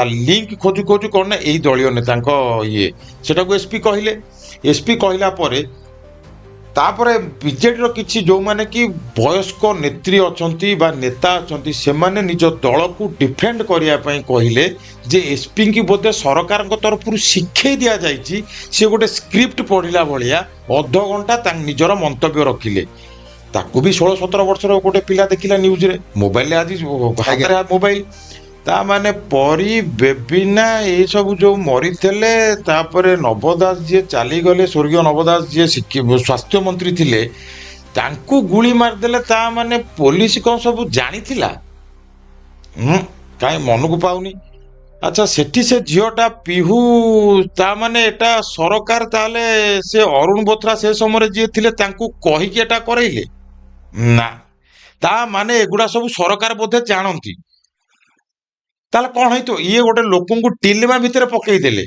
Link खोजु खोजु कौन ना यही दलीय नेता ये सेटा एसपी कहले। एसपी कहला परे तापरे बीजेडी किसी जो माने कि वयस्क नेत्री अछंती बा नेता अछंती से माने निज दल को डिफेंड करिया पई कहिले जे एसपी की बोधे सरकार तरफ शिक्षे दिया जाइछि से गोटे स्क्रिप्ट पढ़िला भलिया अध घंटा निजर मंतव्य रखिले। ताकू भी 16-17 वर्षर गोटे पिला देखिला न्यूज रे मोबाइल आज मोबाइल ता माने परी बेबिना ये सब जो मरी थे तापरे नवदास जी चली गले स्वर्गीय नवदास जी स्वास्थ्य मंत्री थिले तांकू गुली मारदेले ता माने पुलिस कौन सब जानी थिला कहीं मन को पाऊनी। अच्छा सेठी से झीटा पिहू ता माने एटा सरकार ताले से अरुण बोथरा से समय जी थिले तांकू कहिके एटा करैले ना ता माने एगुडा सब सरकार बोधे जानती ताले कौन है तो ये गोटे लोक टिलमा भितर पकईदेले।